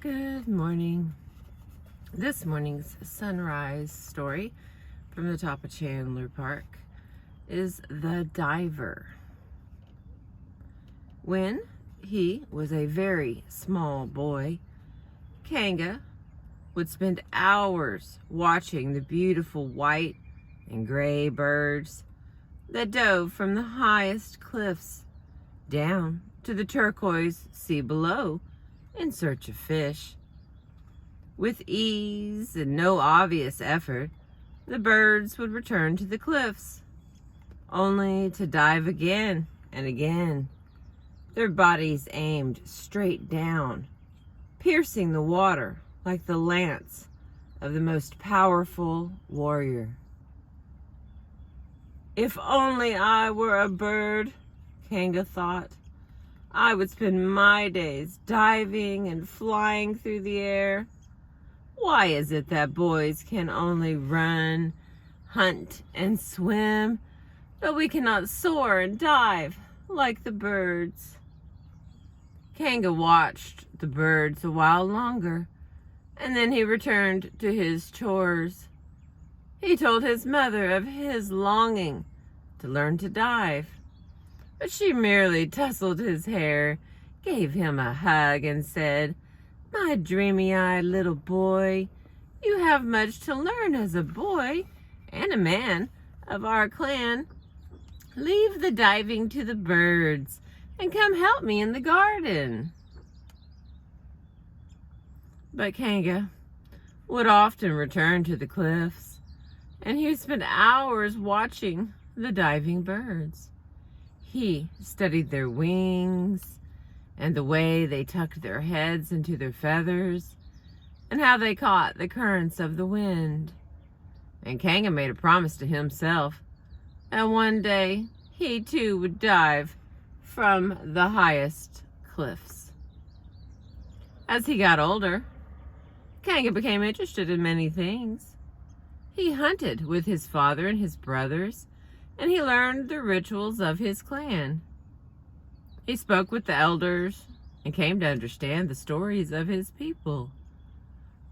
Good morning. This morning's sunrise story from the top of Chandler Park is The Diver. When he was a very small boy, Kanga would spend hours watching the beautiful white and gray birds that dove from the highest cliffs down to the turquoise sea below in search of fish. With ease and no obvious effort, the birds would return to the cliffs, only to dive again and again, their bodies aimed straight down, piercing the water like the lance of the most powerful warrior. If only I were a bird, Kanga thought. I would spend my days diving and flying through the air. Why is it that boys can only run, hunt, and swim, but we cannot soar and dive like the birds? Kanga watched the birds a while longer, and then he returned to his chores. He told his mother of his longing to learn to dive, but she merely tousled his hair, gave him a hug, and said, "My dreamy-eyed little boy, you have much to learn as a boy and a man of our clan. Leave the diving to the birds and come help me in the garden." But Kanga would often return to the cliffs, and he would spend hours watching the diving birds. He studied their wings and the way they tucked their heads into their feathers and how they caught the currents of the wind. And Kanga made a promise to himself that one day he too would dive from the highest cliffs. As he got older, Kanga became interested in many things. He hunted with his father and his brothers, and he learned the rituals of his clan. He spoke with the elders and came to understand the stories of his people.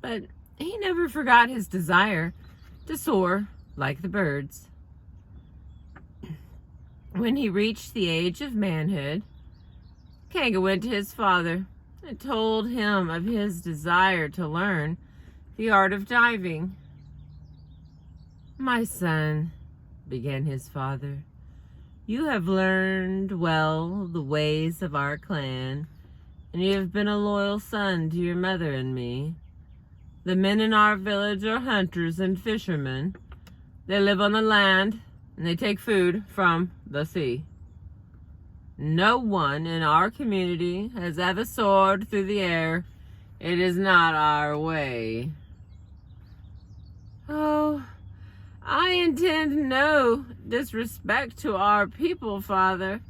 But he never forgot his desire to soar like the birds. When he reached the age of manhood, Kanga went to his father and told him of his desire to learn the art of diving. "My son," began his father, "you have learned well the ways of our clan, and you have been a loyal son to your mother and me. The men in our village are hunters and fishermen. They live on the land, and they take food from the sea. No one in our community has ever soared through the air. It is not our way." "Oh, I intend no disrespect to our people, Father,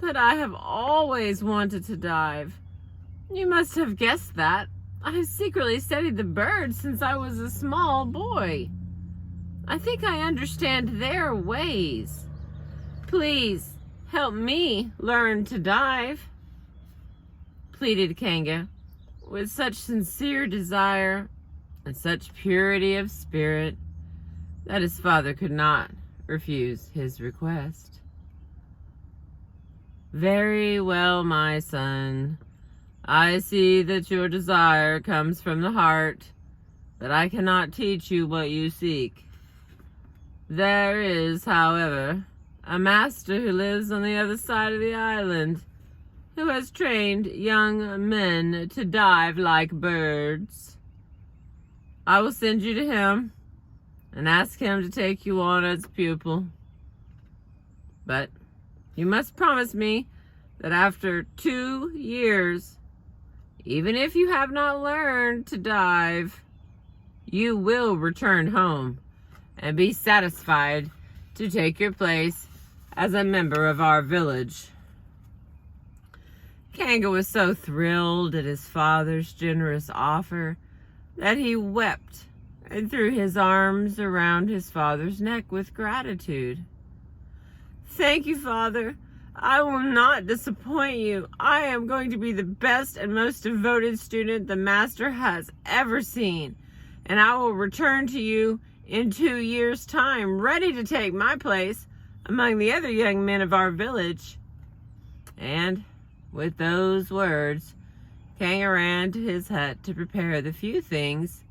but I have always wanted to dive. You must have guessed that. I have secretly studied the birds since I was a small boy. I think I understand their ways. Please help me learn to dive," pleaded Kanga with such sincere desire and such purity of spirit that his father could not refuse his request. "Very well, my son. I see that your desire comes from the heart, but I cannot teach you what you seek. There is, however, a master who lives on the other side of the island, who has trained young men to dive like birds. I will send you to him and ask him to take you on as pupil. But you must promise me that after 2 years, even if you have not learned to dive, you will return home and be satisfied to take your place as a member of our village." Kanga was so thrilled at his father's generous offer that he wept and threw his arms around his father's neck with gratitude. "Thank you, Father. I will not disappoint you. I am going to be the best and most devoted student the master has ever seen. And I will return to you in 2 years' time, ready to take my place among the other young men of our village. And with those words, Kanga ran to his hut to prepare the few things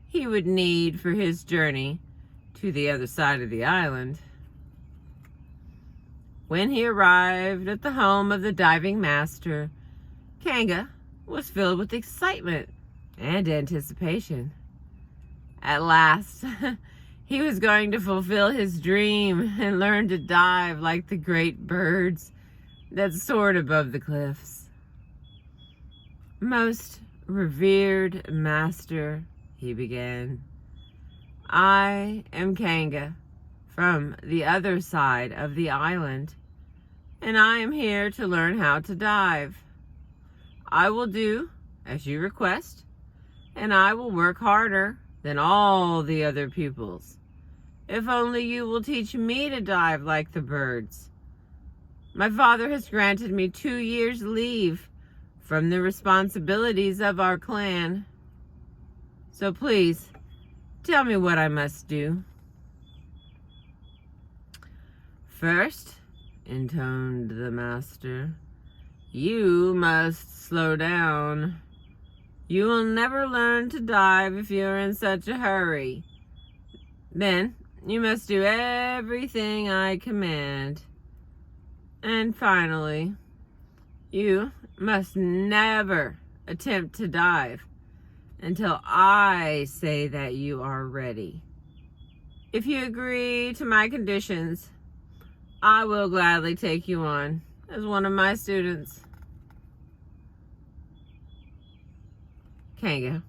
he would need for his journey to the other side of the island. When he arrived at the home of the diving master, Kanga was filled with excitement and anticipation. At last, he was going to fulfill his dream and learn to dive like the great birds that soared above the cliffs. "Most revered master," he began, "I am Kanga from the other side of the island, and I am here to learn how to dive. I will do as you request, and I will work harder than all the other pupils, if only you will teach me to dive like the birds. My father has granted me 2 years' leave from the responsibilities of our clan. So please, tell me what I must do." "First," intoned the master, "you must slow down. You will never learn to dive if you're in such a hurry. Then you must do everything I command. And finally, you must never attempt to dive until I say that you are ready. If you agree to my conditions, I will gladly take you on as one of my students." Kanga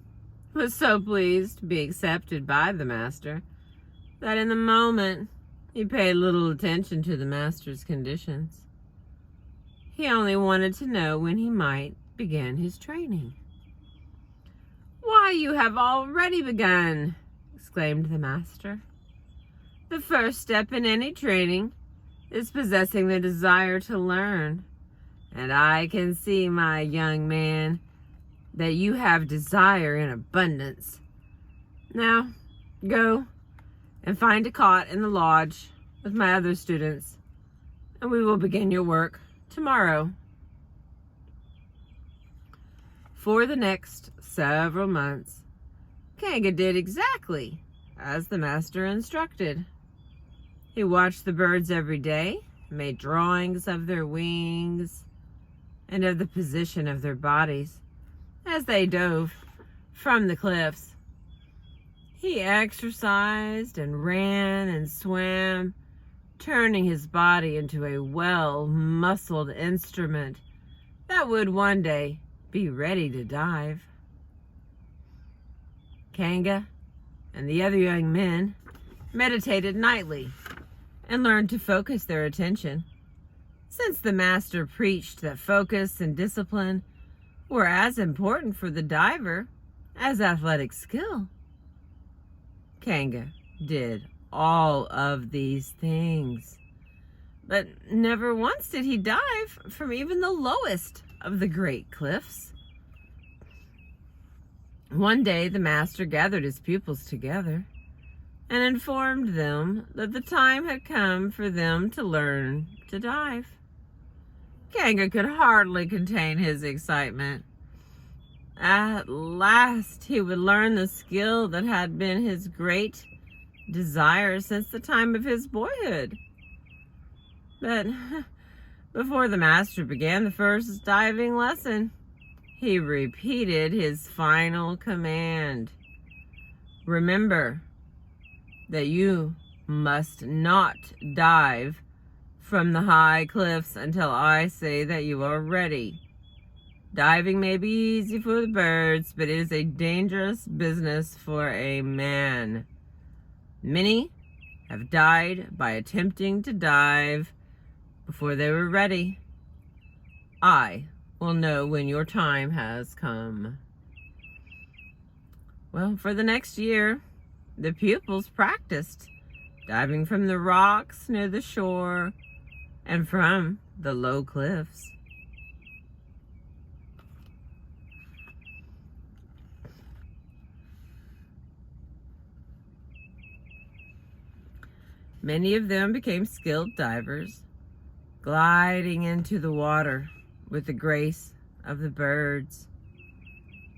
was so pleased to be accepted by the master that in the moment he paid little attention to the master's conditions. He only wanted to know when he might begin his training. "Why, you have already begun!" exclaimed the master. "The first step in any training is possessing the desire to learn. And I can see, my young man, that you have desire in abundance. Now, go and find a cot in the lodge with my other students, and we will begin your work tomorrow." For the next several months, Kanga did exactly as the master instructed. He watched the birds every day, made drawings of their wings and of the position of their bodies as they dove from the cliffs. He exercised and ran and swam, turning his body into a well-muscled instrument that would one day be ready to dive. Kanga and the other young men meditated nightly and learned to focus their attention, since the master preached that focus and discipline were as important for the diver as athletic skill. Kanga did all of these things, but never once did he dive from even the lowest of the great cliffs. One day the master gathered his pupils together and informed them that the time had come for them to learn to dive. Kanga could hardly contain his excitement. At last he would learn the skill that had been his great desire since the time of his boyhood. But before the master began the first diving lesson, he repeated his final command. "Remember that you must not dive from the high cliffs until I say that you are ready. Diving may be easy for the birds, but it is a dangerous business for a man. Many have died by attempting to dive before they were ready. I will know when your time has come." Well, for the next year, the pupils practiced diving from the rocks near the shore and from the low cliffs. Many of them became skilled divers, gliding into the water with the grace of the birds.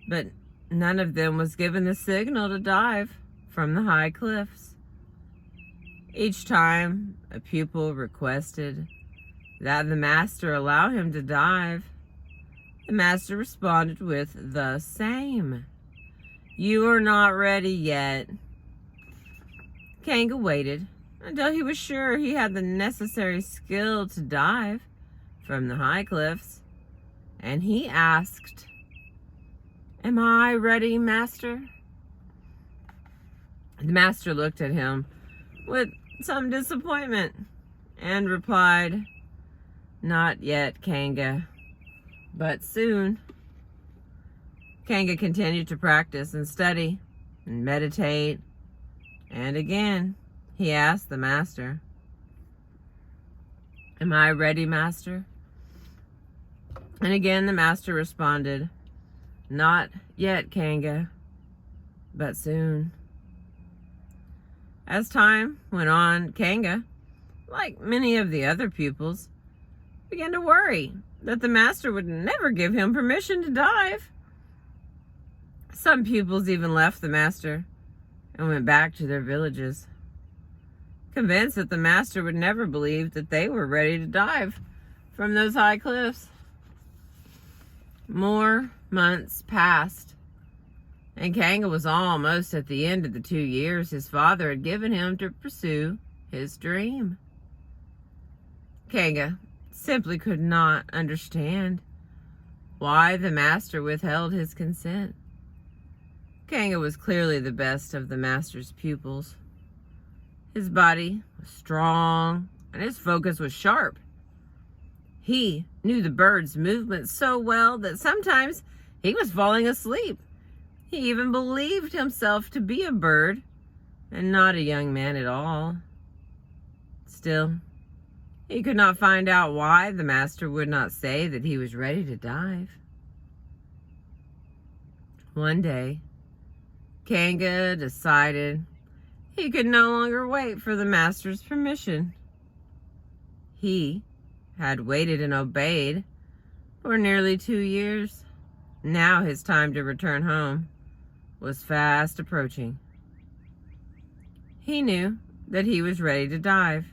But none of them was given the signal to dive from the high cliffs. Each time a pupil requested that the master allow him to dive, the master responded with the same. "You are not ready yet." Kanga waited until he was sure he had the necessary skill to dive from the high cliffs, and he asked, "Am I ready, master?" The master looked at him with some disappointment and replied, "Not yet, Kanga, but soon." Kanga continued to practice and study and meditate, and again he asked the master, "Am I ready, master?" And again the master responded, "Not yet, Kanga, but soon." As time went on, Kanga, like many of the other pupils, began to worry that the master would never give him permission to dive. Some pupils even left the master and went back to their villages, convinced that the master would never believe that they were ready to dive from those high cliffs. More months passed, and Kanga was almost at the end of the 2 years his father had given him to pursue his dream. Kanga simply could not understand why the master withheld his consent. Kanga was clearly the best of the master's pupils. His body was strong and his focus was sharp. He knew the bird's movements so well that sometimes he was falling asleep. He even believed himself to be a bird and not a young man at all. Still, he could not find out why the master would not say that he was ready to dive. One day, Kanga decided he could no longer wait for the master's permission. He had waited and obeyed for nearly 2 years. Now his time to return home was fast approaching. He knew that he was ready to dive,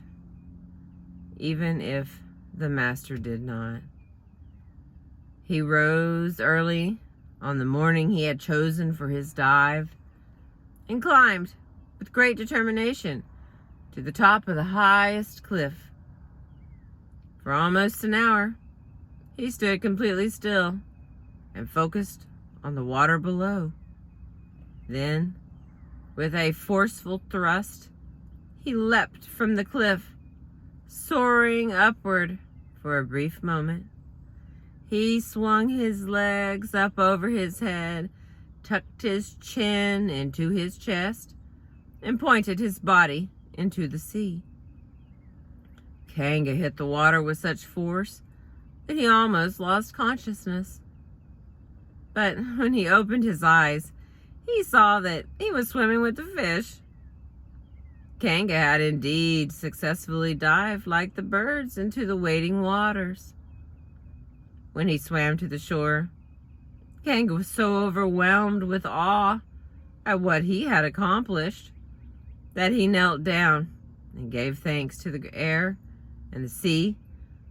even if the master did not. He rose early on the morning he had chosen for his dive and climbed with great determination to the top of the highest cliff. For almost an hour, he stood completely still and focused on the water below. Then, with a forceful thrust, he leapt from the cliff, soaring upward for a brief moment. He swung his legs up over his head, tucked his chin into his chest, and pointed his body into the sea. Kanga hit the water with such force that he almost lost consciousness. But when he opened his eyes, he saw that he was swimming with the fish. Kanga had indeed successfully dived like the birds into the waiting waters. When he swam to the shore, Kanga was so overwhelmed with awe at what he had accomplished that he knelt down and gave thanks to the air and the sea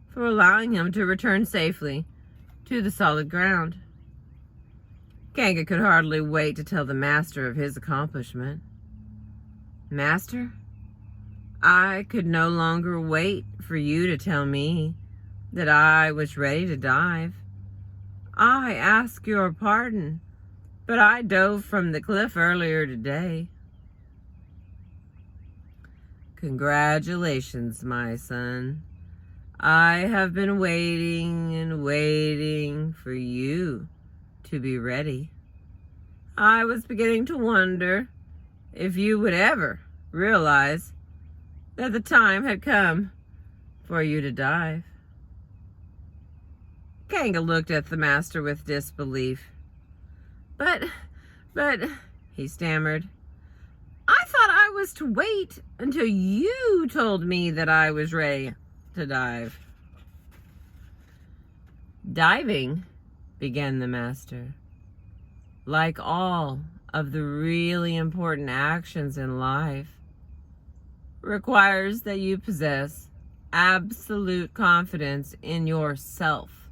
for allowing him to return safely to the solid ground. Kanga could hardly wait to tell the master of his accomplishment. "Master, I could no longer wait for you to tell me that I was ready to dive. I ask your pardon, but I dove from the cliff earlier today." "Congratulations, my son. I have been waiting and waiting for you to be ready. I was beginning to wonder if you would ever realize that the time had come for you to dive. Kanga looked at the master with disbelief. But, he stammered, I thought I was to wait until you told me that I was ready to dive. Diving, began the master, like all of the really important actions in life, requires that you possess absolute confidence in yourself.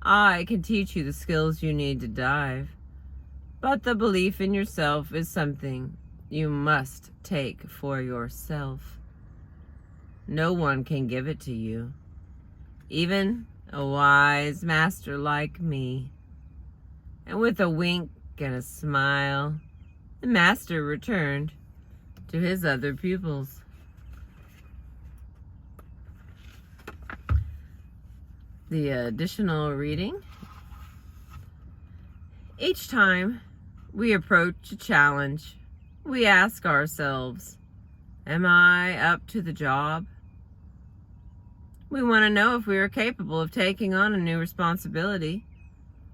I can teach you the skills you need to dive, but the belief in yourself is something you must take for yourself. No one can give it to you, even a wise master like me. And with a wink and a smile, the master returned to his other pupils. The additional reading. Each time we approach a challenge, we ask ourselves, am I up to the job? We want to know if we are capable of taking on a new responsibility,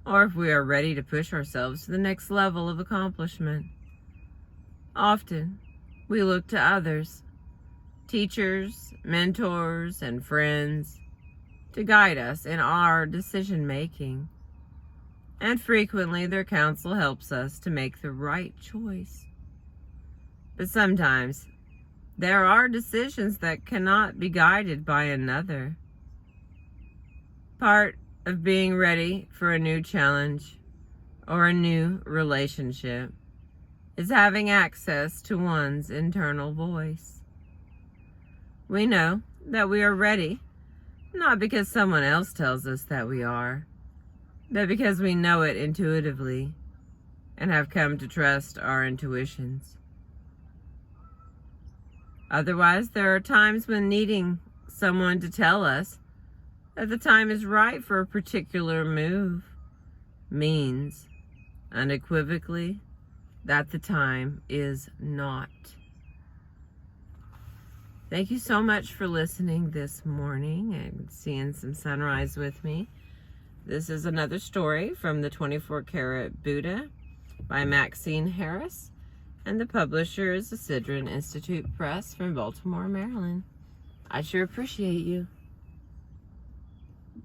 or if we are ready to push ourselves to the next level of accomplishment. Often, we look to others, teachers, mentors, and friends, to guide us in our decision-making. And frequently, their counsel helps us to make the right choice. But sometimes, there are decisions that cannot be guided by another. Part of being ready for a new challenge or a new relationship is having access to one's internal voice. We know that we are ready, not because someone else tells us that we are, but because we know it intuitively and have come to trust our intuitions. Otherwise, there are times when needing someone to tell us that the time is right for a particular move means unequivocally that the time is not. Thank you so much for listening this morning and seeing some sunrise with me. This is another story from the 24 Carat Buddha by Maxine Harris, and the publisher is the Sidran Institute Press from Baltimore, Maryland. I sure appreciate you.